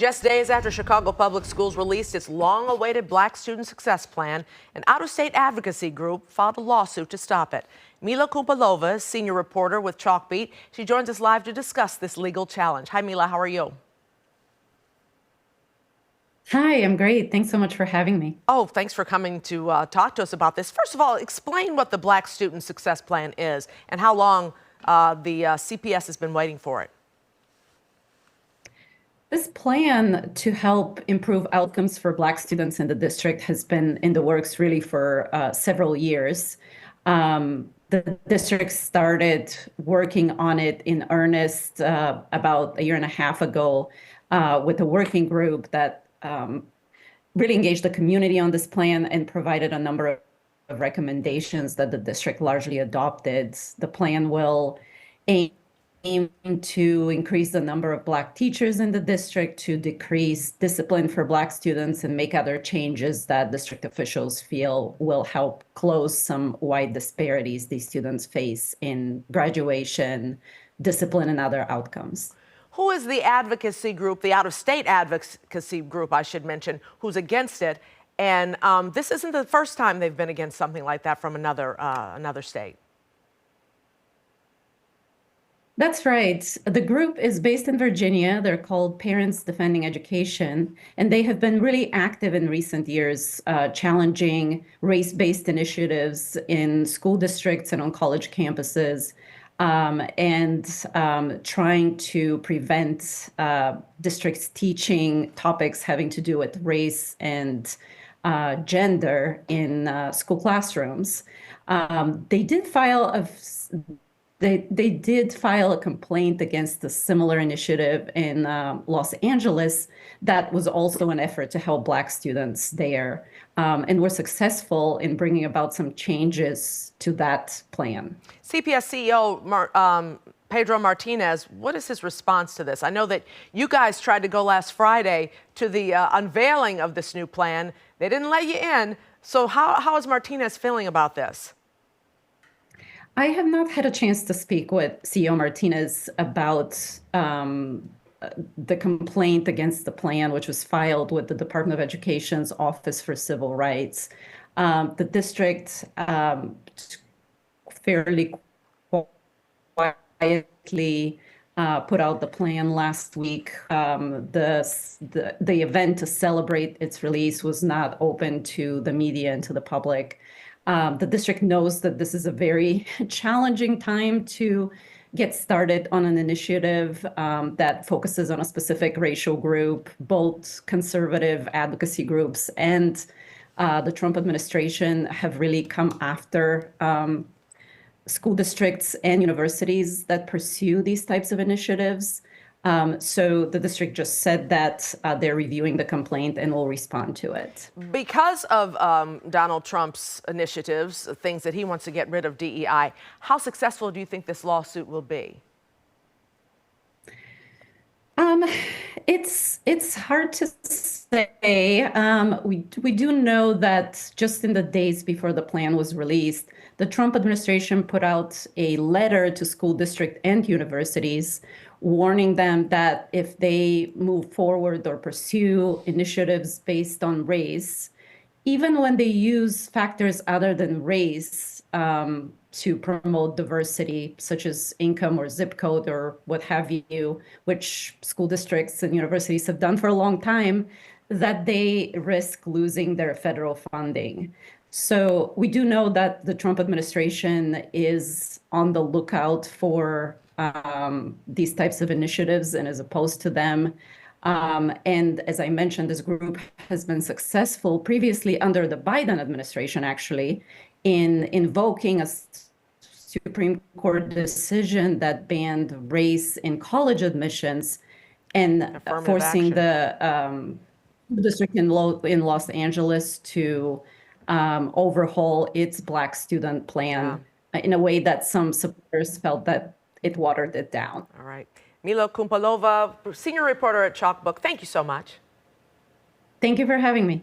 Just days after Chicago Public Schools released its long-awaited Black Student Success Plan, an out-of-state advocacy group filed a lawsuit to stop it. Mila Kumpalova is senior reporter with Chalkbeat. She joins us live to discuss this legal challenge. Hi, Mila. How are you? Hi, I'm great. Thanks so much for having me. Oh, thanks for coming to talk to us about this. First of all, explain what the Black Student Success Plan is and how long the CPS has been waiting for it. This plan to help improve outcomes for Black students in the district has been in the works really for several years. The district started working on it in earnest about a year and a half ago with a working group that really engaged the community on this plan and provided a number of recommendations that the district largely adopted. The plan will aim to increase the number of Black teachers in the district, to decrease discipline for Black students, and make other changes that district officials feel will help close some wide disparities these students face in graduation, discipline, and other outcomes. Who is the advocacy group, the out-of-state advocacy group, I should mention, who's against it? And this isn't the first time they've been against something like that from another state. That's right. The group is based in Virginia. They're called Parents Defending Education, and they have been really active in recent years, challenging race-based initiatives in school districts and on college campuses, and trying to prevent districts teaching topics having to do with race and gender in school classrooms. They did file a complaint against a similar initiative in Los Angeles that was also an effort to help Black students there, and were successful in bringing about some changes to that plan. CPS CEO Pedro Martinez, what is his response to this? I know that you guys tried to go last Friday to the unveiling of this new plan. They didn't let you in. So how is Martinez feeling about this? I have not had a chance to speak with CEO Martinez about the complaint against the plan, which was filed with the Department of Education's Office for Civil Rights. The district fairly quietly put out the plan last week. The event to celebrate its release was not open to the media and to the public. The district knows that this is a very challenging time to get started on an initiative that focuses on a specific racial group. Both conservative advocacy groups and the Trump administration have really come after school districts and universities that pursue these types of initiatives. So the district just said that they're reviewing the complaint and will respond to it. Because of Donald Trump's initiatives, things that he wants to get rid of DEI, how successful do you think this lawsuit will be? It's hard to say. We do know that just in the days before the plan was released, the Trump administration put out a letter to school districts and universities warning them that if they move forward or pursue initiatives based on race, even when they use factors other than race to promote diversity, such as income or zip code or what have you, which school districts and universities have done for a long time, that they risk losing their federal funding. So we do know that the Trump administration is on the lookout for these types of initiatives and is opposed to them. And as I mentioned, this group has been successful previously under the Biden administration, actually, in invoking a Supreme Court decision that banned race in college admissions and forcing the district in Los Angeles to overhaul its Black student plan in a way that some supporters felt that it watered it down. All right. Mila Kumpalova, senior reporter at Chalkbeat. Thank you so much. Thank you for having me.